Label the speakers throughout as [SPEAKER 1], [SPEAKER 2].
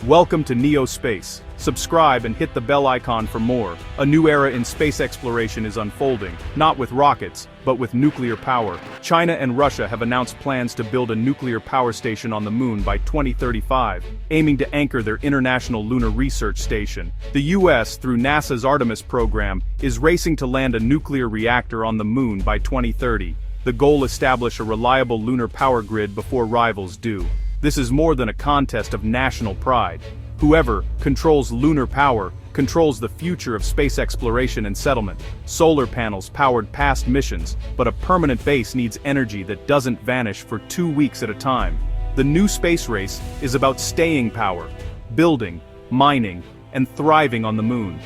[SPEAKER 1] Welcome to Neo Space. Subscribe and hit the bell icon for more. A new era in space exploration is unfolding, not with rockets, but with nuclear power. China and Russia have announced plans to build a nuclear power station on the moon by 2035, aiming to anchor their International Lunar Research Station. The US, through NASA's Artemis program, is racing to land a nuclear reactor on the moon by 2030. The goal: establish a reliable lunar power grid before rivals do. This is more than a contest of national pride. Whoever controls lunar power controls the future of space exploration and settlement. Solar panels powered past missions, but a permanent base needs energy that doesn't vanish for 2 weeks at a time. The new space race is about staying power, building, mining, and thriving on the moon.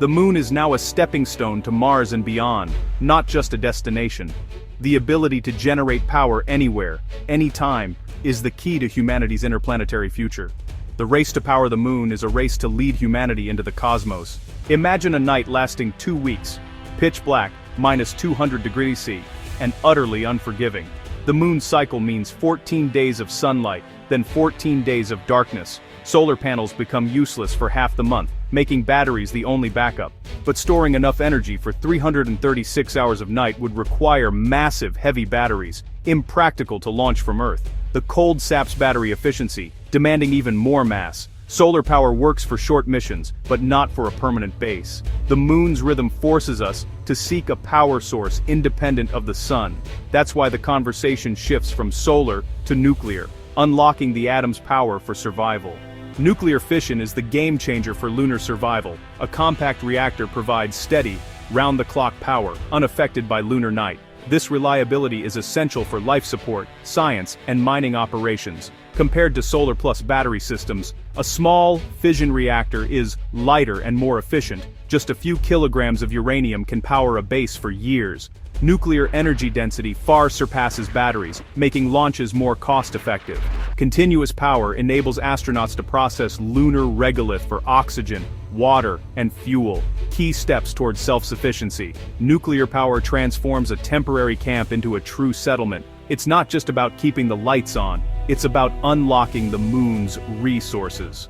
[SPEAKER 1] The moon is now a stepping stone to Mars and beyond, not just a destination. The ability to generate power anywhere, anytime, is the key to humanity's interplanetary future. The race to power the moon is a race to lead humanity into the cosmos. Imagine a night lasting 2 weeks, pitch black, minus 200 degrees C, and utterly unforgiving. The moon's cycle means 14 days of sunlight, then 14 days of darkness. Solar panels become useless for half the month, making batteries the only backup. But storing enough energy for 336 hours of night would require massive heavy batteries, impractical to launch from Earth. The cold saps battery efficiency, demanding even more mass. Solar power works for short missions, but not for a permanent base. The moon's rhythm forces us to seek a power source independent of the sun. That's why the conversation shifts from solar to nuclear, unlocking the atom's power for survival. Nuclear fission is the game changer for lunar survival. A compact reactor provides steady, round-the-clock power, unaffected by lunar night. This reliability is essential for life support, science, and mining operations. Compared to solar plus battery systems, a small fission reactor is lighter and more efficient. Just a few kilograms of uranium can power a base for years. Nuclear energy density far surpasses batteries, making launches more cost-effective. Continuous power enables astronauts to process lunar regolith for oxygen, water, and fuel, key steps towards self-sufficiency. Nuclear power transforms a temporary camp into a true settlement. It's not just about keeping the lights on, it's about unlocking the moon's resources.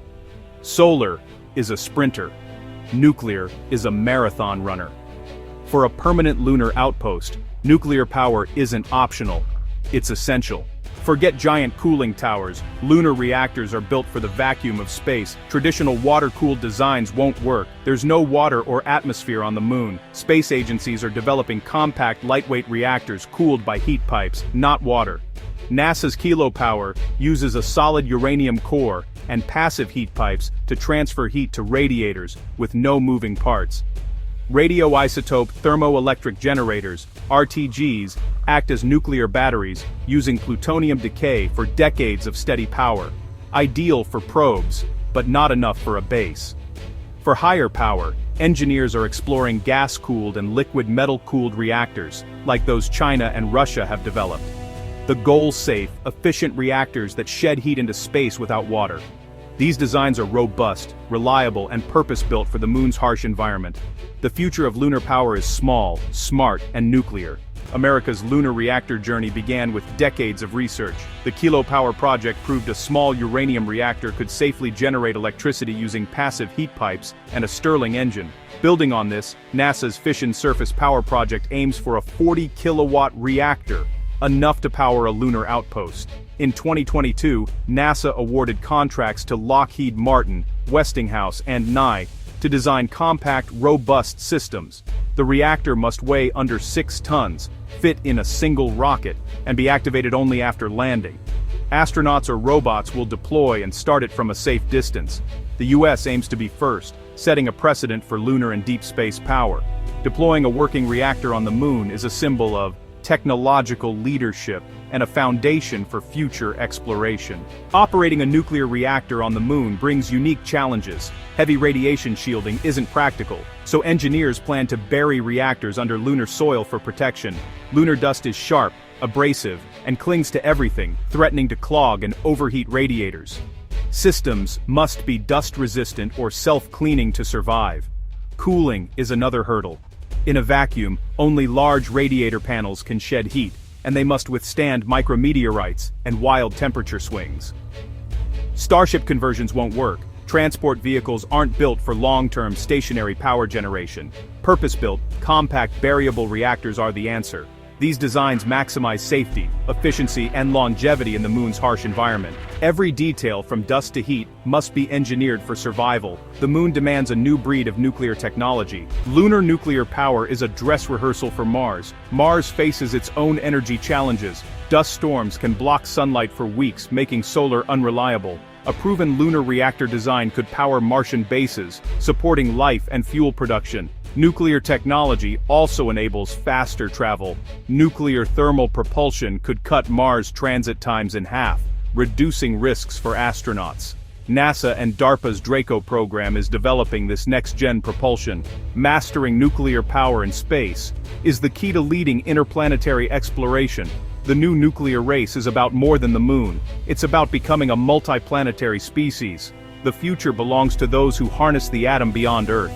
[SPEAKER 1] Solar is a sprinter. Nuclear is a marathon runner. For a permanent lunar outpost, nuclear power isn't optional, it's essential. Forget giant cooling towers. Lunar reactors are built for the vacuum of space. Traditional water-cooled designs won't work. There's no water or atmosphere on the moon. Space agencies are developing compact, lightweight reactors cooled by heat pipes, not water. NASA's Kilopower uses a solid uranium core and passive heat pipes to transfer heat to radiators with no moving parts. Radioisotope thermoelectric generators, RTGs, act as nuclear batteries, using plutonium decay for decades of steady power. Ideal for probes, but not enough for a base. For higher power, engineers are exploring gas-cooled and liquid metal-cooled reactors, like those China and Russia have developed. The goal: safe, efficient reactors that shed heat into space without water. These designs are robust, reliable, and purpose-built for the moon's harsh environment. The future of lunar power is small, smart, and nuclear. America's lunar reactor journey began with decades of research. The Kilopower project proved a small uranium reactor could safely generate electricity using passive heat pipes and a Stirling engine. Building on this, NASA's Fission Surface Power project aims for a 40-kilowatt reactor, enough to power a lunar outpost. In 2022, NASA awarded contracts to Lockheed Martin, Westinghouse, and Nye to design compact, robust systems. The reactor must weigh under 6 tons, fit in a single rocket, and be activated only after landing. Astronauts or robots will deploy and start it from a safe distance. The US aims to be first, setting a precedent for lunar and deep space power. Deploying a working reactor on the moon is a symbol of technological leadership and a foundation for future exploration. Operating a nuclear reactor on the moon brings unique challenges. Heavy radiation shielding isn't practical, so engineers plan to bury reactors under lunar soil for protection. Lunar dust is sharp, abrasive, and clings to everything, threatening to clog and overheat radiators. Systems must be dust-resistant or self-cleaning to survive. Cooling is another hurdle. In a vacuum, only large radiator panels can shed heat, and they must withstand micrometeorites and wild temperature swings. Starship conversions won't work. Transport vehicles aren't built for long-term stationary power generation. Purpose-built, compact variable reactors are the answer. These designs maximize safety, efficiency, and longevity in the moon's harsh environment. Every detail, from dust to heat, must be engineered for survival. The moon demands a new breed of nuclear technology. Lunar nuclear power is a dress rehearsal for Mars. Mars faces its own energy challenges. Dust storms can block sunlight for weeks, making solar unreliable. A proven lunar reactor design could power Martian bases, supporting life and fuel production. Nuclear technology also enables faster travel. Nuclear thermal propulsion could cut Mars transit times in half, reducing risks for astronauts. NASA and DARPA's Draco program is developing this next-gen propulsion. Mastering nuclear power in space is the key to leading interplanetary exploration. The new nuclear race is about more than the moon. It's about becoming a multiplanetary species. The future belongs to those who harness the atom beyond Earth.